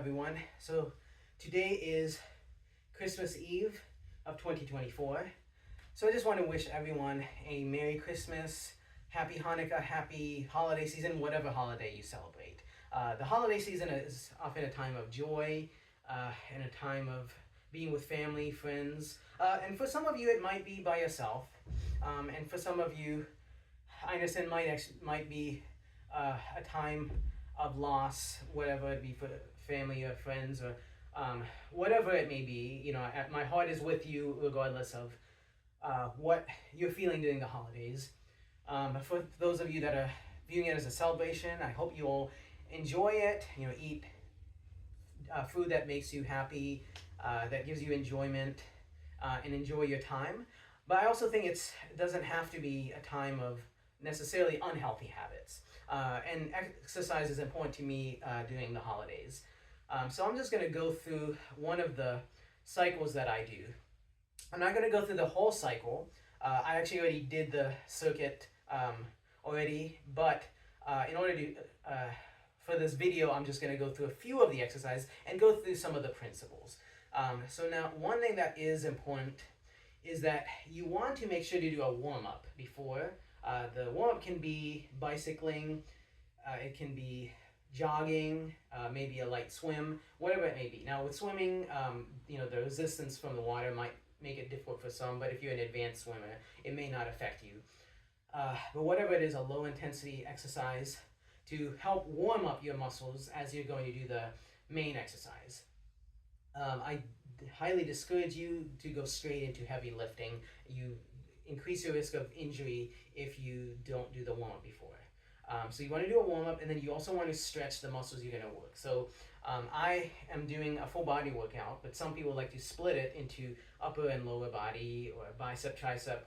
everyone. So today is Christmas Eve of 2024. So I just want to wish everyone a Merry Christmas, Happy Hanukkah, Happy holiday season, whatever holiday you celebrate. The holiday season is often a time of joy and a time of being with family, friends. And for some of you, it might be by yourself. And for some of you, I understand might be a time of loss, whatever it be for family or friends or whatever it may be. You know, my heart is with you regardless of what you're feeling during the holidays. But for those of you that are viewing it as a celebration, I hope you all enjoy it. You know, eat food that makes you happy, that gives you enjoyment, and enjoy your time. But I also think it doesn't have to be a time of necessarily unhealthy habits. And exercise is important to me during the holidays. So I'm just going to go through one of the cycles that I do. I'm not going to go through the whole cycle. I actually already did the circuit already, but in order to for this video, I'm just going to go through a few of the exercises and go through some of the principles. So now, one thing that is important is that you want to make sure to do a warm-up before. The warm-up can be bicycling, it can be jogging, maybe a light swim, whatever it may be. Now with swimming, you know, the resistance from the water might make it difficult for some, but if you're an advanced swimmer, it may not affect you. But whatever it is, a low intensity exercise to help warm up your muscles as you're going to do the main exercise. I highly discourage you to go straight into heavy lifting. You increase your risk of injury if you don't do the warm-up before. So you want to do a warm-up, and then you also want to stretch the muscles you're going to work. So I am doing a full body workout, but some people like to split it into upper and lower body or bicep, tricep,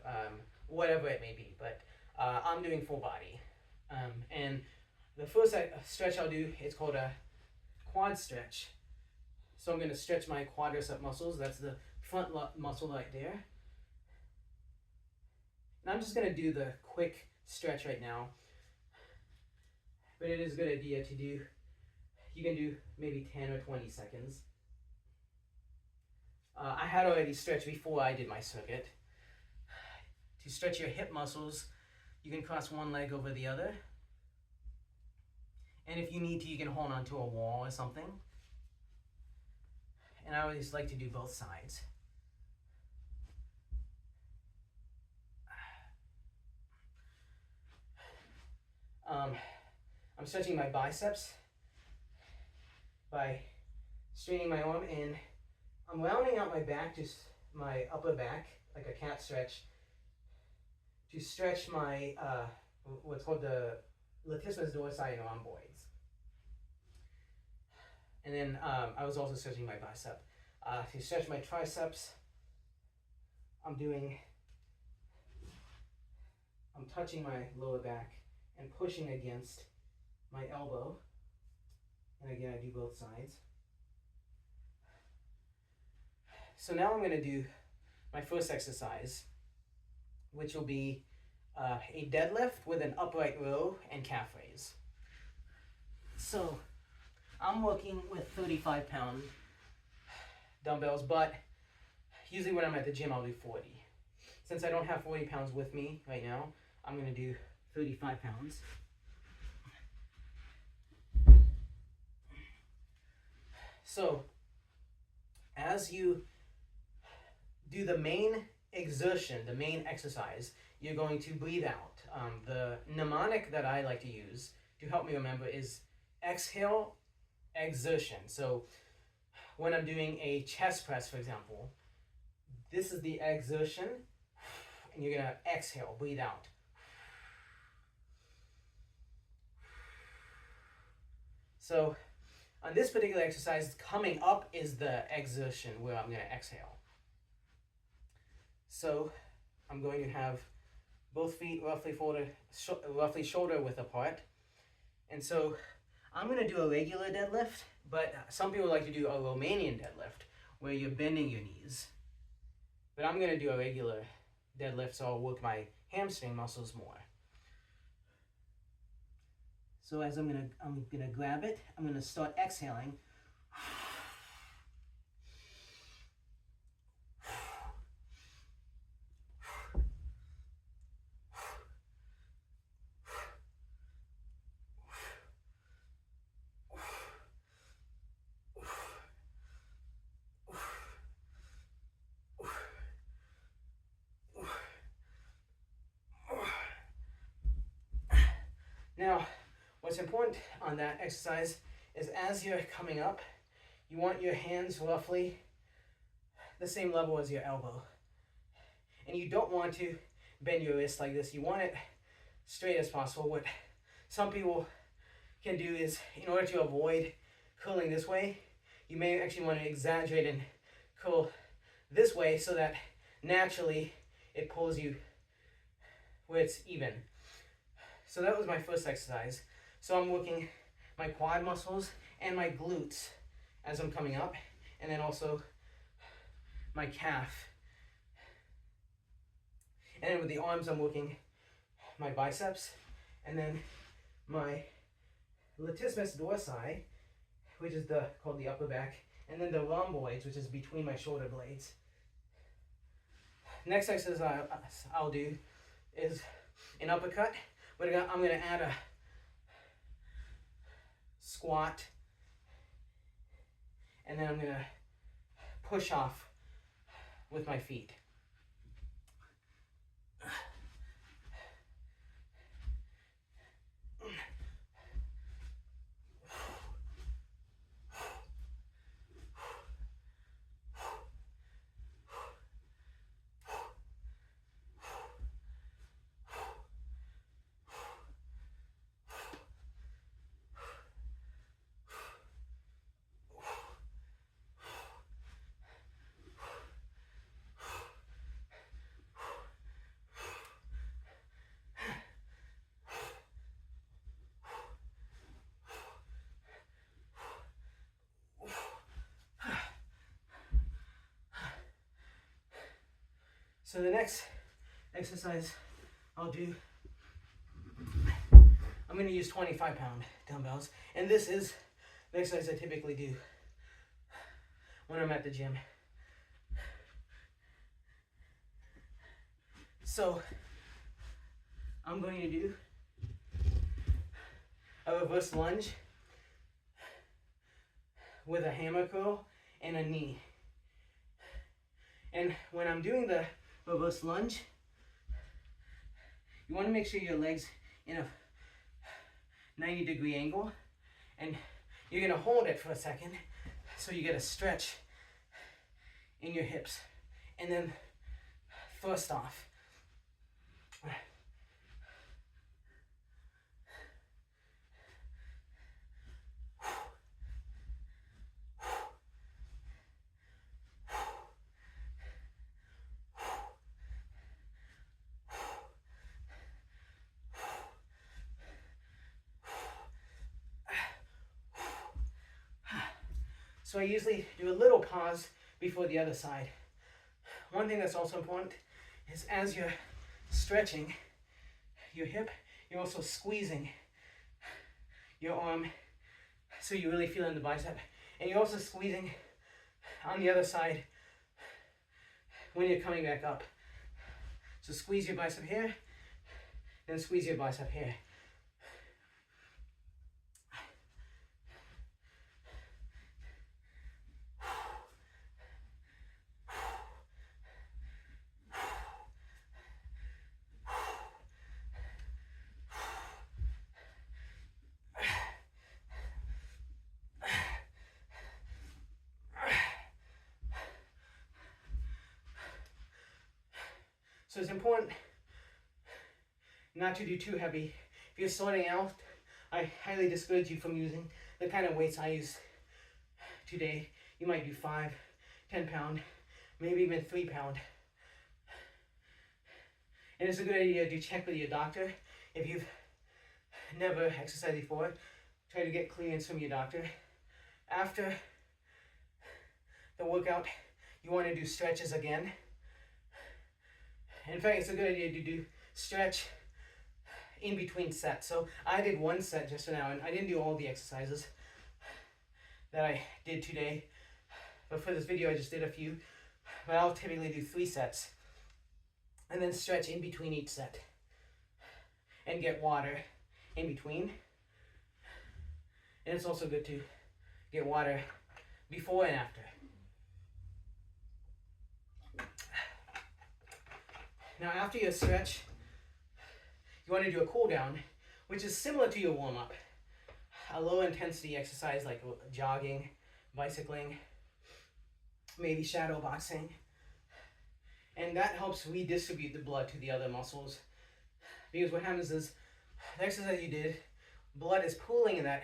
whatever it may be. But I'm doing full body. And the first stretch I'll do is called a quad stretch. So I'm going to stretch my quadricep muscles. That's the front muscle right there. And I'm just going to do the quick stretch right now. But it is a good idea to do, you can do maybe 10 or 20 seconds. I had already stretched before I did my circuit. To stretch your hip muscles, you can cross one leg over the other. And if you need to, you can hold onto a wall or something. And I always like to do both sides. I'm stretching my biceps by straining my arm, and I'm rounding out my back, just my upper back, like a cat stretch, to stretch my what's called the latissimus dorsi and rhomboids. And then I was also stretching my bicep. To stretch my triceps, I'm touching my lower back and pushing against my elbow. And again, I do both sides. So now I'm going to do my first exercise, which will be a deadlift with an upright row and calf raise. So I'm working with 35-pound dumbbells, but usually when I'm at the gym, I'll do 40. Since I don't have 40 pounds with me right now, I'm going to do 35 pounds. So, as you do the main exertion, the main exercise, you're going to breathe out. The mnemonic that I like to use to help me remember is exhale, exertion. So, when I'm doing a chest press, for example, this is the exertion, and you're going to exhale, breathe out. So, on this particular exercise, coming up is the exertion where I'm going to exhale. So, I'm going to have both feet roughly shoulder width apart. And so, I'm going to do a regular deadlift, but some people like to do a Romanian deadlift, where you're bending your knees. But I'm going to do a regular deadlift, so I'll work my hamstring muscles more. So as I'm gonna grab it, I'm gonna start exhaling. Now, what's important on that exercise is as you're coming up, you want your hands roughly the same level as your elbow. And you don't want to bend your wrist like this. You want it straight as possible. What some people can do is, in order to avoid curling this way, you may actually want to exaggerate and curl this way so that naturally it pulls you where it's even. So that was my first exercise. So I'm working my quad muscles and my glutes as I'm coming up, and then also my calf. And then with the arms, I'm working my biceps, and then my latissimus dorsi, which is called the upper back, and then the rhomboids, which is between my shoulder blades. Next exercise I'll do is an uppercut. I'm going to add a squat, and then I'm going to push off with my feet. So the next exercise I'll do, I'm going to use 25-pound dumbbells, and this is the exercise I typically do when I'm at the gym. So I'm going to do a reverse lunge with a hammer curl and a knee. And when I'm doing the reverse lunge, you want to make sure your legs in a 90-degree angle, and you're going to hold it for a second so you get a stretch in your hips, and then thrust off. So I usually do a little pause before the other side. One thing that's also important is as you're stretching your hip, you're also squeezing your arm so you really feel in the bicep. And you're also squeezing on the other side when you're coming back up. So squeeze your bicep here, then squeeze your bicep here. So it's important not to do too heavy. If you're starting out, I highly discourage you from using the kind of weights I use today. You might do 5, 10 pound, maybe even 3 pound. And it's a good idea to check with your doctor. If you've never exercised before, try to get clearance from your doctor. After the workout, you want to do stretches again. In fact, it's a good idea to do stretch in between sets. So I did one set just for now, and I didn't do all the exercises that I did today. But for this video, I just did a few. But I'll typically do 3 sets. And then stretch in between each set. And get water in between. And it's also good to get water before and after. Now after your stretch, you want to do a cool down, which is similar to your warm-up. A low intensity exercise like jogging, bicycling, maybe shadow boxing. And that helps redistribute the blood to the other muscles. Because what happens is, the exercise you did, blood is pooling in that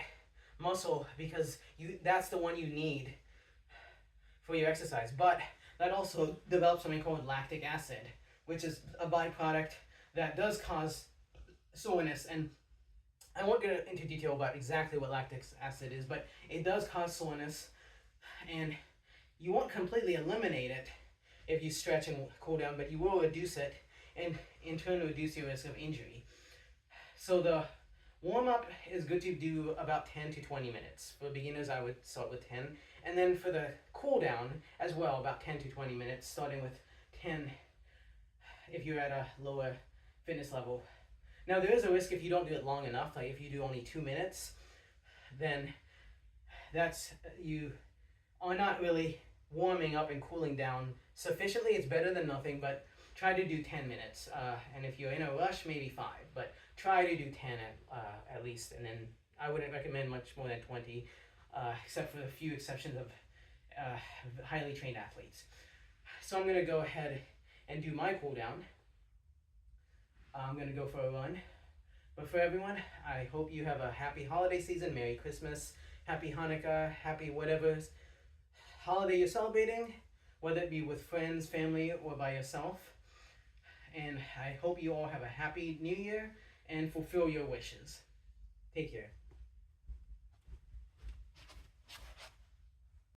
muscle because that's the one you need for your exercise. But that also develops something called lactic acid, which is a byproduct that does cause soreness. And I won't get into detail about exactly what lactic acid is, but it does cause soreness, and you won't completely eliminate it if you stretch and cool down, but you will reduce it and in turn reduce your risk of injury. So the warm-up is good to do about 10 to 20 minutes. For beginners, I would start with 10. And then for the cool down as well, about 10 to 20 minutes, starting with 10 if you're at a lower fitness level. Now there is a risk if you don't do it long enough, like if you do only 2 minutes, then you are not really warming up and cooling down sufficiently. It's better than nothing, but try to do 10 minutes. And if you're in a rush, maybe 5, but try to do 10 at least. And then I wouldn't recommend much more than 20, except for a few exceptions of highly trained athletes. So I'm going to go ahead and do my cool down. I'm going to go for a run. But for everyone, I hope you have a happy holiday season, Merry Christmas, Happy Hanukkah, happy whatever holiday you're celebrating, whether it be with friends, family, or by yourself. And I hope you all have a happy new year and fulfill your wishes. Take care.